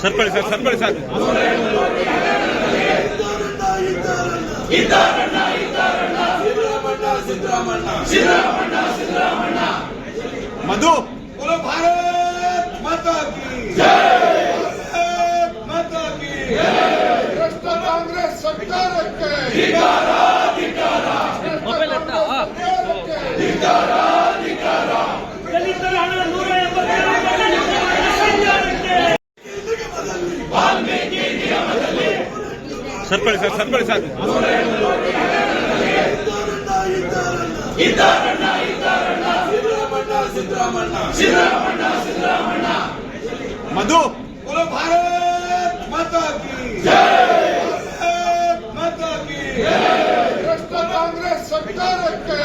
ಸರ್ಪಳಿ sir ಮಧು बोलो भारत माता की जय, भारत माता की जय। 2 ಕಾಂಗ್ರೆಸ್ ಸರ್ಕಾರಕ್ಕೆ ದಲಿತರ ಹಣ 180 ಸರ್ಪಳಿ ಸರ್ ಮಧು बोलो भारत माता की जय, भारत माता की जय। 2 ಕಾಂಗ್ರೆಸ್ ಸರ್ಕಾರಕ್ಕೆ